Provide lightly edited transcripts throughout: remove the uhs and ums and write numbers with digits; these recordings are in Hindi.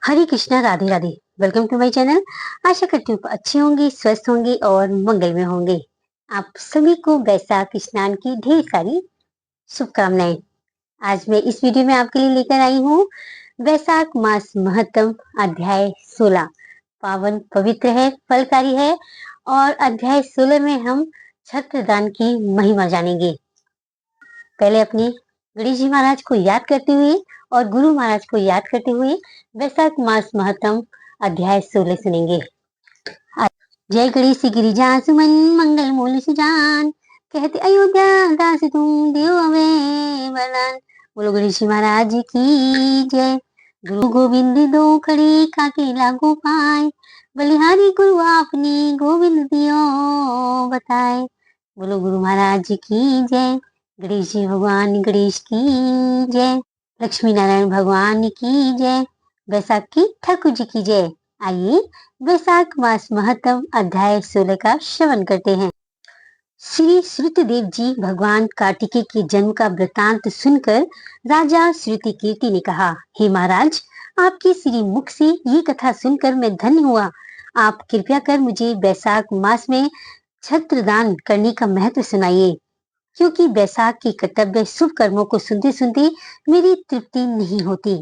Hare Krishna, Radhe Radhe. Welcome to my channel. आशा करती हूँ अच्छे होंगे, स्वस्थ होंगे और मंगल में होंगे। आप सभी को वैशाख स्नान की ढेर सारी शुभकामनाएं। आज मैं इस वीडियो में आपके लिए लेकर आई हूँ वैशाख मास महत्तम अध्याय 16। पावन पवित्र है, फलकारी है और अध्याय 16 में हम छत्रदान की महिमा जानेंगे। पहले अपने गणेश जी महाराज को याद करते हुए और गुरु महाराज को याद करते हुए वैशाख मास महत्तम अध्याय 16 सुनेंगे। जय गणेश गिरिजा सुमन मंगल मूल सुजान, कहते अयोध्या दास तुम देव अवे वरदान। बोलो गणेश जी महाराज की जय। गुरु गोविंद दो खड़े काके लागू पाए, बलिहारी गुरु आपने गोविंद दियो बताए। बोलो गुरु महाराज की जय। गणेश जी भगवान गणेश की जय। लक्ष्मी नारायण भगवान की जय। वैशाख की ठाकुर जी की जय। आइए वैशाख मास महत्तम अध्याय 16 का श्रवण करते हैं। श्री श्रुतदेव जी भगवान कार्तिकेय के जन्म का वृतांत सुनकर राजा श्रुतिकीर्ति ने कहा, हे महाराज, आपके श्री मुख से ये कथा सुनकर मैं धन्य हुआ। आप कृपया कर मुझे वैशाख मास में छत्रदान करने का महत्व सुनाइए, क्योंकि वैशाख के कर्तव्य शुभ कर्मों को सुनते सुनते मेरी तृप्ति नहीं होती।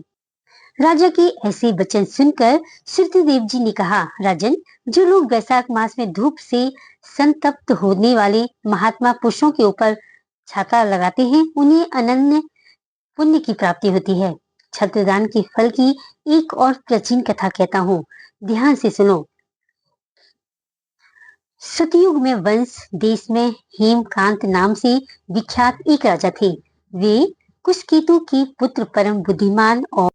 राजा के ऐसे वचन सुनकर श्रुतदेव जी ने कहा, राजन, जो लोग वैशाख मास में धूप से संतप्त होने वाले महात्मा पुरुषों के ऊपर छाता लगाते हैं, उन्हें अनन्य पुण्य की प्राप्ति होती है। छत्रदान के फल की एक और प्राचीन कथा कहता हूँ, ध्यान से सुनो। सतयुग में वंश देश में हेमकांत नाम से विख्यात एक राजा थे। वे कुशकेतु के पुत्र, परम बुद्धिमान और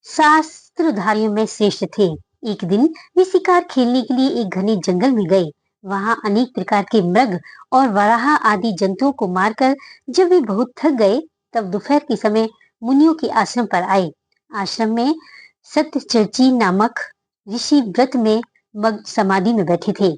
शास्त्रधारियों में श्रेष्ठ थे। एक दिन वे शिकार खेलने के लिए एक घने जंगल में गए। वहां अनेक प्रकार के मृग और वराह आदि जंतुओं को मारकर जब वे बहुत थक गए, तब दोपहर के समय मुनियों के आश्रम पर आए। आश्रम में सत्यचर्ची नामक ऋषि व्रत में मग्न समाधि में बैठे थे।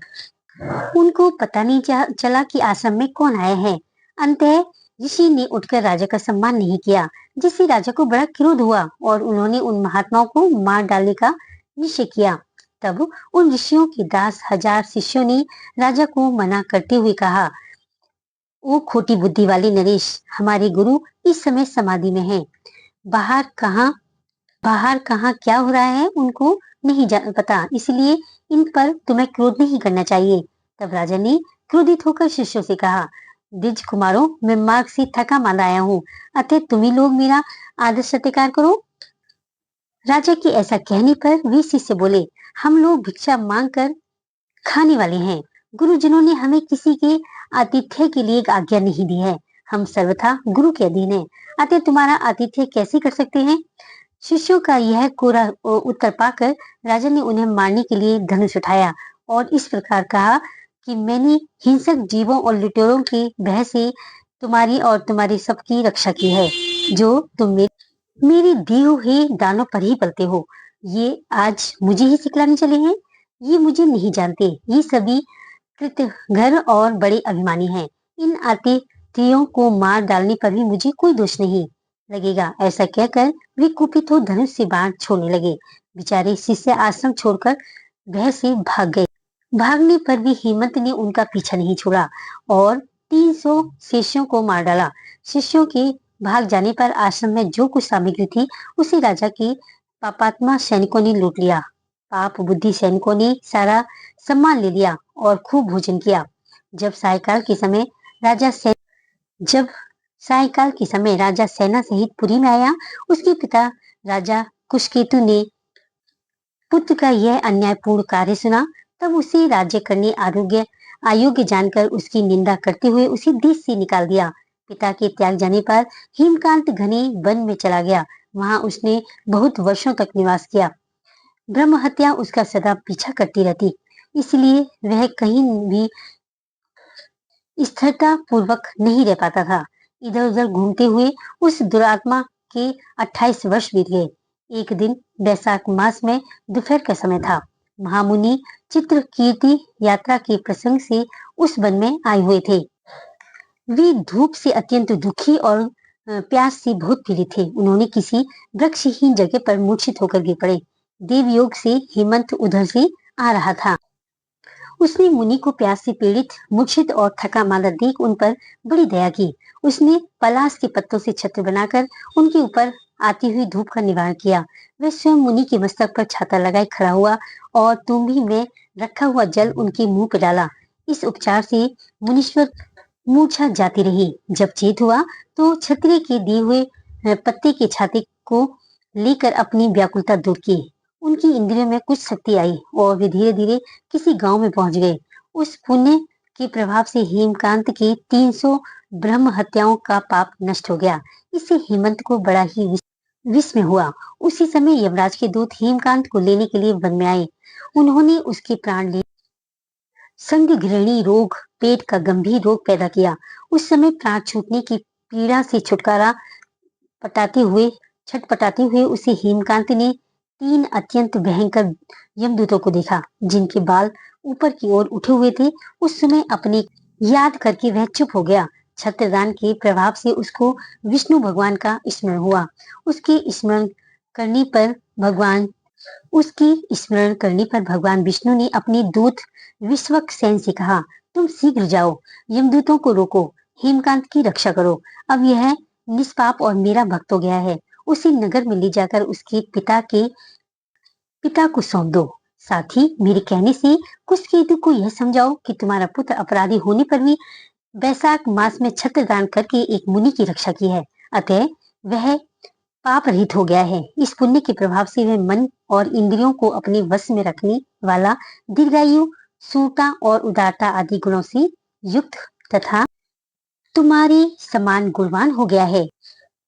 उनको पता नहीं चला कि आश्रम में कौन आया है। अंततः ऋषि ने उठकर राजा का सम्मान नहीं किया, जिससे राजा को बड़ा क्रोध हुआ और उन्होंने उन महात्माओं को मार डालने का निश्चय किया। तब उन ऋषियों के दास हजार शिष्यों ने राजा को मना करते हुए कहा, ओ खोटी बुद्धि वाले नरेश, हमारे गुरु इस समय समाधि में हैं। बाहर कहाँ क्या हो रहा है उनको नहीं पता, इसलिए इन पर तुम्हें क्रोध नहीं करना चाहिए। तब राजा ने क्रोधित होकर शिष्यों से कहा, द्विज कुमारों, मैं मार्ग से थका मांदा आया हूँ, अतः तुम्ही लोग मेरा आदर सत्कार करो। राजा के ऐसा कहने पर वे शिष्य बोले, हम लोग भिक्षा मांग कर खाने वाले हैं। गुरुजनों ने हमें किसी के आतिथ्य के लिए आज्ञा नहीं दी है। हम सर्वथा गुरु के अधीन हैं, अतः तुम्हारा आतिथ्य कैसे कर सकते हैं। शिष्यों का यह कोरा उत्तर पाकर राजा ने उन्हें मारने के लिए धनुष उठाया और इस प्रकार कहा कि मैंने हिंसक जीवों और लुटेरों के भय से तुम्हारी और तुम्हारी सबकी रक्षा की है, जो तुम मेरे दिए हुए दानों पर ही पलते हो। ये आज मुझे ही सिखलाने चले हैं। ये मुझे नहीं जानते। ये सभी कृतघ्न और बड़े अभिमानी हैं। इन आतिथियों को मार डालने पर भी मुझे कोई दोष नहीं लगेगा। ऐसा कहकर वे कुपित हो धनुष से बाण छोड़ने लगे। बेचारे शिष्य आश्रम छोड़कर भय से भाग गए। भागने पर भी हेमंत ने उनका पीछा नहीं छोड़ा और 300 शिष्यों को मार डाला। शिष्यों के भाग जाने पर आश्रम में जो कुछ सामग्री थी उसे राजा के पापात्मा सैनिकों ने लूट लिया। पाप बुद्धि सैनिकों ने सारा सम्मान ले लिया और खूब भोजन किया। जब सायकाल के समय राजा सेना सहित पुरी में आया, उसके पिता राजा कुशकेतु ने पुत्र का यह अन्यायपूर्ण कार्य सुना। तब उसे राज्य करने अयोग्य जानकर उसकी निंदा करते हुए उसे देश से निकाल दिया। पिता के त्याग जाने पर हेमकांत घने वन में चला गया। वहां उसने बहुत वर्षों तक निवास किया। ब्रह्म हत्या उसका सदा पीछा करती रहती, इसलिए वह कहीं भी स्थिरता पूर्वक नहीं रह पाता था। इधर उधर घूमते हुए उस दुरात्मा के 28 वर्ष बीत गए। एक दिन वैशाख मास में दोपहर का समय था। महामुनि चित्रकीर्ति यात्रा के प्रसंग से उस वन में आए हुए थे। वे धूप से अत्यंत दुखी और प्यास से बहुत पीड़ित थे। उन्होंने किसी वृक्षहीन जगह पर मूर्छित होकर गिर पड़े। देवयोग से हेमंत उधर से आ रहा था। उसने मुनि को प्यास से पीड़ित, मूर्छित और थका मांदा देख उन पर बड़ी दया की। उसने पलाश के पत्तों से छत्र बनाकर उनके ऊपर आती हुई धूप का निवारण किया। वह स्वयं मुनि के मस्तक पर छाता लगाए खड़ा हुआ और तुम्बी में रखा हुआ जल उनके मुंह पर डाला। इस उपचार से मुनीश्वर मूर्छा जाती रही। जब चेत हुआ तो क्षत्रिय के दिए हुए पत्ते के छाते को लेकर अपनी व्याकुलता दूर की। उनकी इंद्रियों में कुछ शक्ति आई और वे धीरे धीरे किसी गांव में पहुंच गए। उस पुण्य के प्रभाव से हेमकांत की 300 ब्रह्म हत्याओं का पाप नष्ट हो गया। इससे हेमंत को बड़ा ही विस्मय हुआ। उसी समय यमराज के दूत हेमकांत को लेने के लिए वन में आए। उन्होंने उसके प्राण लिए। संग घृणी रोग, पेट का गंभीर रोग पैदा किया। उस समय प्राण छूटने की पीड़ा से छुटकारा पटाते हुए छटपटाते हुए उसे हेमकांत ने 3 अत्यंत भयंकर यमदूतों को देखा, जिनके बाल ऊपर की ओर उठे हुए थे। उस समय अपनी याद करके वह चुप हो गया। छत्रदान के प्रभाव से उसको विष्णु भगवान का स्मरण हुआ। उसके स्मरण करने पर भगवान विष्णु ने अपने दूत विश्वक्सेन से कहा, तुम शीघ्र जाओ, यमदूतों को रोको, हेमकांत की रक्षा करो। अब यह निष्पाप और मेरा भक्त हो गया है। उसे नगर में ले जाकर उसके पिता को सौंप दो। साथ ही मेरे कहने से कुशकेतु को यह समझाओ कि तुम्हारा पुत्र अपराधी होने पर भी वैशाख मास में छत्रदान करके एक मुनि की रक्षा की है, अतः वह पाप रहित हो गया है। इस पुण्य के प्रभाव से वह मन और इंद्रियों को अपने वश में रखने वाला, दीर्घायु, सूरता और उदारता आदि गुणों से युक्त तथा तुम्हारे समान गुणवान हो गया है।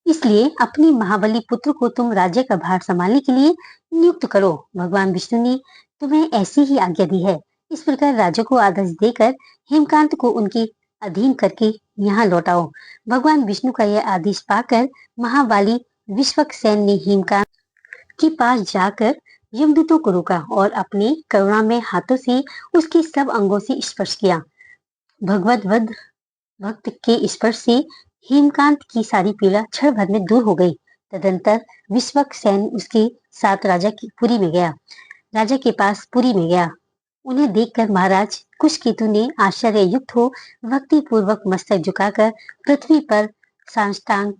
इसलिए अपने महाबली पुत्र को तुम राज्य का भार संभालने के लिए नियुक्त करो। भगवान विष्णु ने तुम्हें ऐसी ही आज्ञा दी है। इस प्रकार राजा को आदेश देकर हेमकांत को उनके अधीन करके यहाँ लौटाओ। भगवान विष्णु का यह आदेश पाकर महाबली विश्वक्सेन ने हेमकांत के पास जाकर यमदूतों को रोका और अपने करुणामय हाथों से उसके सब अंगों से स्पर्श किया। भगवत भक्त के स्पर्श से हेमकांत की सारी पीड़ा क्षण भर में दूर हो गई। तदंतर विश्वक्सेन उसके साथ राजा के पास पुरी में गया। उन्हें देखकर महाराज कुशकेतु ने आश्चर्य युक्त हो भक्ति पूर्वक मस्तक झुकाकर पृथ्वी पर साष्टांग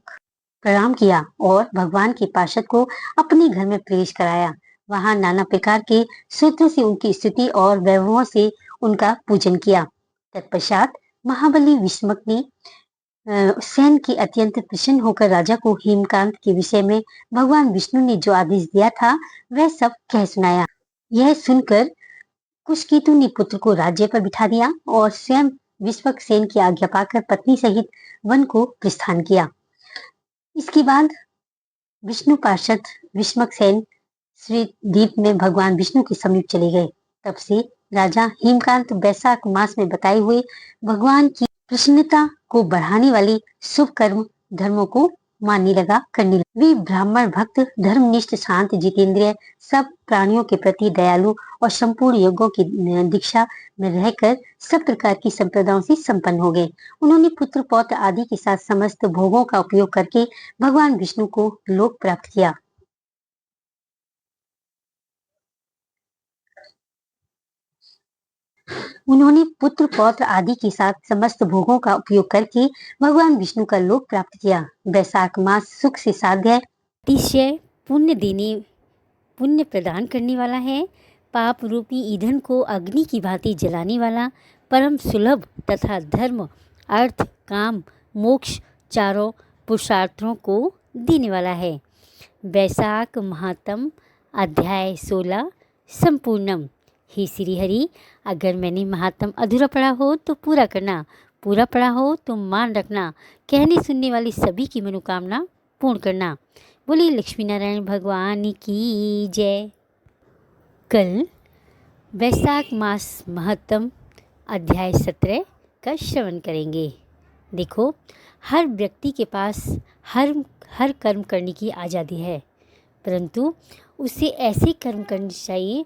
प्रणाम किया और भगवान के पार्षद को अपने घर में प्रवेश कराया। वहां नाना प्रकार के सूत्र से उनकी स्तुति और वैभवों से उनका पूजन किया। तत्पश्चात महाबली विष्मक ने सेन की अत्यंत प्रसन्न होकर राजा को हेमकांत के विषय में भगवान विष्णु ने जो आदेश दिया था वह सब कह सुनाया। यह सुनकर कुशकेतु ने पुत्र को राज्य पर बिठा दिया और स्वयं विश्वक्सेन की आज्ञा पाकर पत्नी सहित वन को प्रस्थान किया। इसके बाद विष्णु पार्षद विश्वक्सेन श्री द्वीप में भगवान विष्णु के समीप चले गए। तब से राजा हेमकांत वैशाख मास में बताए हुए भगवान की प्रसन्नता को बढ़ाने वाले शुभ कर्म धर्मों को मानने लगा, करने लगा। वे ब्राह्मण भक्त, धर्मनिष्ठ, शांत, जितेंद्रिय, सब प्राणियों के प्रति दयालु और संपूर्ण योगों की दीक्षा में रहकर सब प्रकार की संप्रदायों से संपन्न हो गए। उन्होंने पुत्र पौत्र आदि के साथ समस्त भोगों का उपयोग करके भगवान विष्णु को लोक प्राप्त किया। उन्होंने पुत्र पौत्र आदि के साथ समस्त भोगों का उपयोग करके भगवान विष्णु का लोक प्राप्त किया। वैशाख मास सुख से साध्य, अतिशय पुण्य प्रदान करने वाला है। पाप रूपी ईंधन को अग्नि की भांति जलाने वाला, परम सुलभ तथा धर्म, अर्थ, काम, मोक्ष चारों पुरुषार्थों को देने वाला है। वैशाख महात्म अध्याय 16 संपूर्णम। हे श्री हरि, अगर मैंने महात्म अधूरा पढ़ा हो तो पूरा करना, पूरा पढ़ा हो तो मान रखना, कहने सुनने वाली सभी की मनोकामना पूर्ण करना। बोलिए लक्ष्मी नारायण भगवान की जय। कल वैशाख मास महत्तम अध्याय 17 का श्रवण करेंगे। देखो, हर व्यक्ति के पास हर कर्म करने की आज़ादी है, परंतु उसे ऐसे कर्म करने चाहिए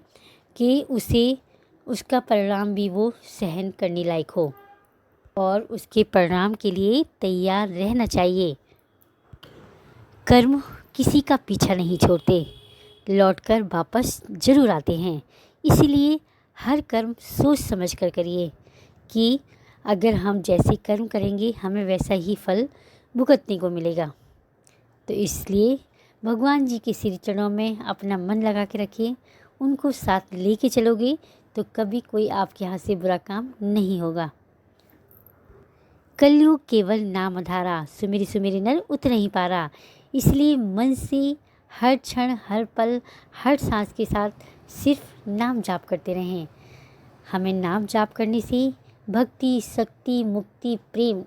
कि उसका परिणाम भी वो सहन करने लायक हो और उसके परिणाम के लिए तैयार रहना चाहिए। कर्म किसी का पीछा नहीं छोड़ते, लौटकर वापस जरूर आते हैं। इसीलिए हर कर्म सोच समझ कर करिए कि अगर हम जैसे कर्म करेंगे हमें वैसा ही फल भुगतने को मिलेगा। तो इसलिए भगवान जी के श्री चरणों में अपना मन लगा के रखिए, उनको साथ लेके चलोगे तो कभी कोई आपके हाथ से बुरा काम नहीं होगा। कलयुग केवल नाम आधारा, सुमिरि सुमिरि नर उतर नहीं पारा। इसलिए मन से हर क्षण, हर पल, हर सांस के साथ सिर्फ नाम जाप करते रहें। हमें नाम जाप करने से भक्ति, शक्ति, मुक्ति, प्रेम,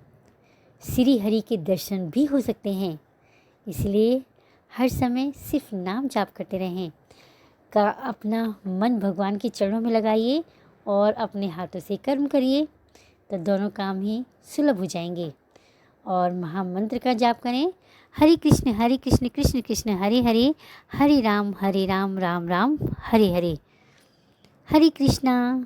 श्री हरि के दर्शन भी हो सकते हैं। इसलिए हर समय सिर्फ नाम जाप करते रहें। का अपना मन भगवान के चरणों में लगाइए और अपने हाथों से कर्म करिए, तो दोनों काम ही सुलभ हो जाएंगे। और महामंत्र का जाप करें, हरे कृष्ण कृष्ण कृष्ण हरे हरे, हरे राम राम राम हरे हरे। हरे कृष्णा।